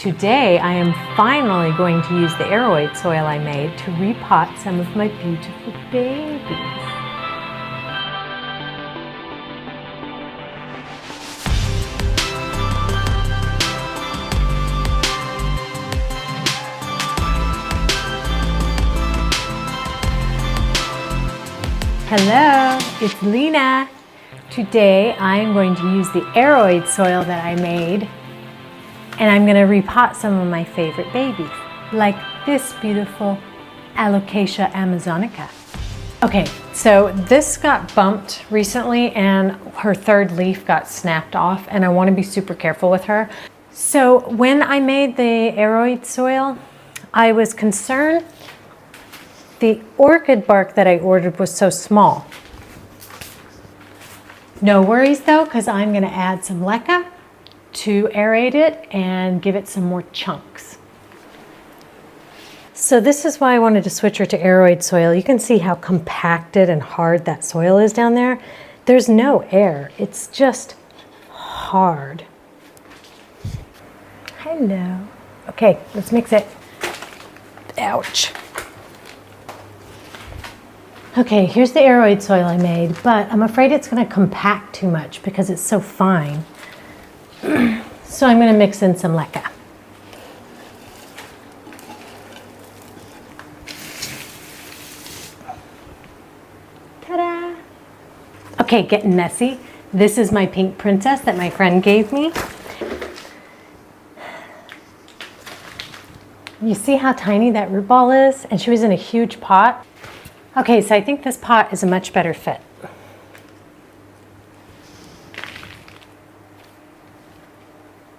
Today I am finally going to use the Aroid soil I made to repot some of my beautiful babies. Hello, it's Lena. Today I am going to use the Aroid soil that I made, and I'm going to repot some of my favorite babies, like this beautiful Alocasia amazonica. Okay, so this got bumped recently and her third leaf got snapped off, and I want to be super careful with her. So when I made the Aroid soil, I was concerned the orchid bark that I ordered was so small. No worries though, because I'm going to add some leca to aerate it and give it some more chunks. So this is why I wanted to switch her to Aroid soil. You can see how compacted and hard that soil is down there. There's no air, it's just hard. Hello. Okay, let's mix it. Ouch. Okay, here's the Aroid soil I made, but I'm afraid it's going to compact too much because it's so fine. So I'm going to mix in some leca. Ta-da! Okay, getting messy. This is my pink princess that my friend gave me. You see how tiny that root ball is? And she was in a huge pot. Okay, so I think this pot is a much better fit.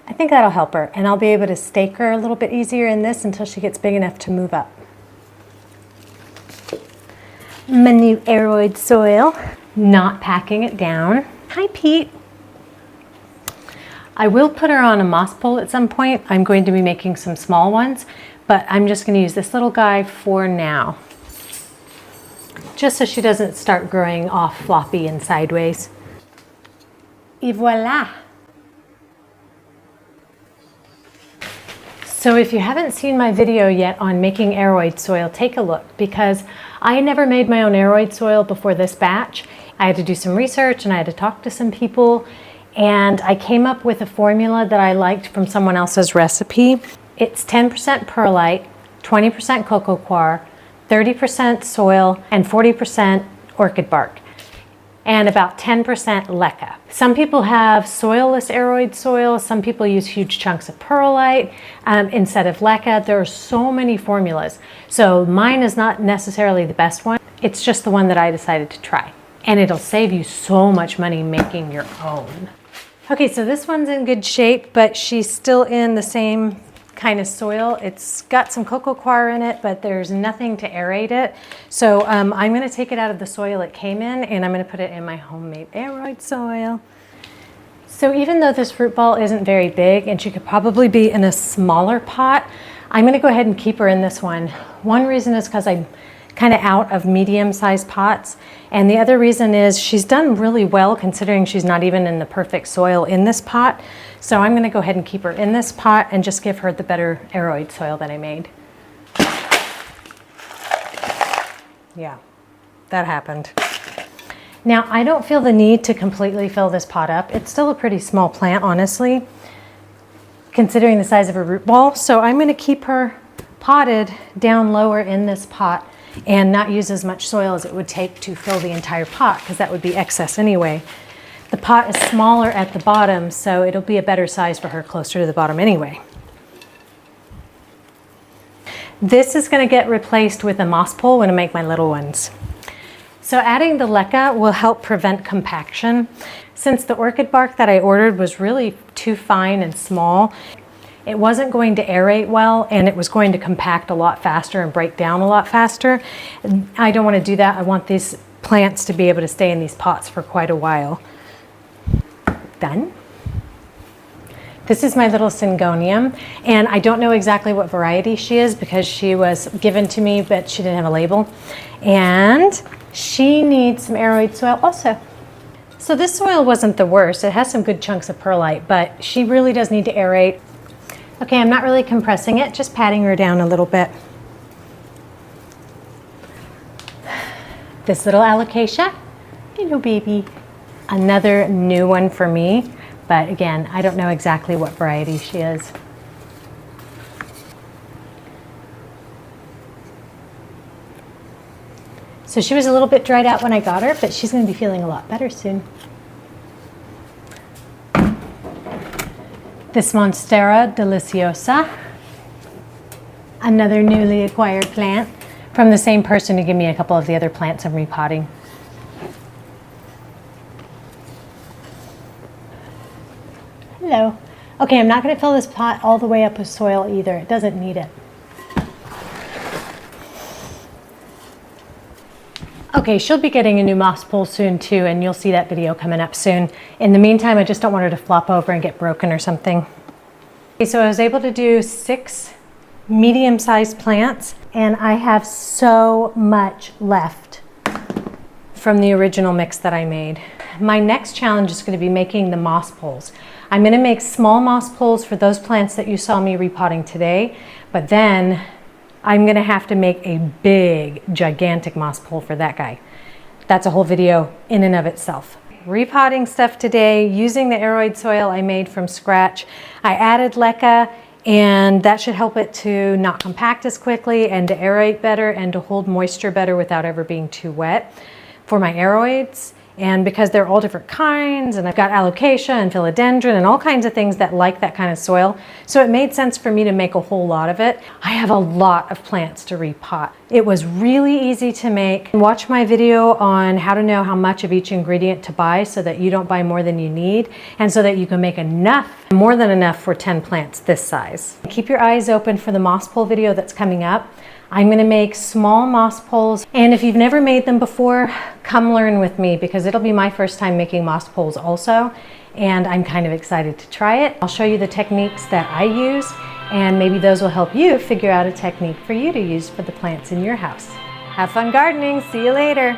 I think that'll help her, and I'll be able to stake her a little bit easier in this until she gets big enough to move up. My new Aroid soil, not packing it down. Hi, Pete. I will put her on a moss pole at some point. I'm going to be making some small ones, but I'm just going to use this little guy for now, just so she doesn't start growing off floppy and sideways. Et voila! So if you haven't seen my video yet on making Aroid soil, take a look, because I never made my own Aroid soil before this batch. I had to do some research and I had to talk to some people, and I came up with a formula that I liked from someone else's recipe. It's 10% perlite, 20% cocoa coir, 30% soil, and 40% orchid bark, and about 10% leca. Some people have soilless Aroid soil. Some people use huge chunks of perlite instead of leca. There are so many formulas. So mine is not necessarily the best one. It's just the one that I decided to try. And it'll save you so much money making your own. Okay, so this one's in good shape, but she's still in the same kind of soil. It's got some cocoa coir in it, but there's nothing to aerate it. So I'm going to take it out of the soil it came in, and I'm going to put it in my homemade Aroid soil. So even though this fruit ball isn't very big and she could probably be in a smaller pot, I'm going to go ahead and keep her in this one. One reason is because I'm kind of out of medium-sized pots, and the other reason is she's done really well considering she's not even in the perfect soil in this pot. So I'm going to go ahead and keep her in this pot and just give her the better Aroid soil that I made. Yeah, that happened. Now I don't feel the need to completely fill this pot up. It's still a pretty small plant, honestly, considering the size of her root ball. So I'm going to keep her potted down lower in this pot and not use as much soil as it would take to fill the entire pot, because that would be excess anyway. The pot is smaller at the bottom, so it'll be a better size for her closer to the bottom anyway. This is going to get replaced with a moss pole when I make my little ones. So adding the leca will help prevent compaction. Since the orchid bark that I ordered was really too fine and small, it wasn't going to aerate well, and it was going to compact a lot faster and break down a lot faster. I don't want to do that. I want these plants to be able to stay in these pots for quite a while. Done. This is my little syngonium, and I don't know exactly what variety she is because she was given to me, but she didn't have a label. And she needs some Aroid soil also. So this soil wasn't the worst. It has some good chunks of perlite, but she really does need to aerate. Okay, I'm not really compressing it, just patting her down a little bit. This little alocasia, hello baby. Another new one for me, but again, I don't know exactly what variety she is. So she was a little bit dried out when I got her, but she's going to be feeling a lot better soon. This Monstera deliciosa, another newly acquired plant from the same person who gave me a couple of the other plants I'm repotting. Hello. Okay, I'm not going to fill this pot all the way up with soil either. It doesn't need it. Okay, she'll be getting a new moss pole soon too, and you'll see that video coming up soon. In the meantime, I just don't want her to flop over and get broken or something. Okay, so I was able to do 6 medium-sized plants, and I have so much left from the original mix that I made. My next challenge is going to be making the moss poles. I'm going to make small moss poles for those plants that you saw me repotting today, but then I'm going to have to make a big, gigantic moss pole for that guy. That's a whole video in and of itself. Repotting stuff today using the Aroid soil I made from scratch. I added leca, and that should help it to not compact as quickly and to aerate better and to hold moisture better without ever being too wet for my Aroids. And because they're all different kinds, and I've got alocasia and philodendron and all kinds of things that like that kind of soil, so it made sense for me to make a whole lot of it. I have a lot of plants to repot. It was really easy to make. Watch my video on how to know how much of each ingredient to buy so that you don't buy more than you need, and so that you can make enough, more than enough for 10 plants this size. Keep your eyes open for the moss pole video that's coming up. I'm going to make small moss poles, and if you've never made them before, come learn with me, because it'll be my first time making moss poles also, and I'm kind of excited to try it. I'll show you the techniques that I use, and maybe those will help you figure out a technique for you to use for the plants in your house. Have fun gardening. See you later.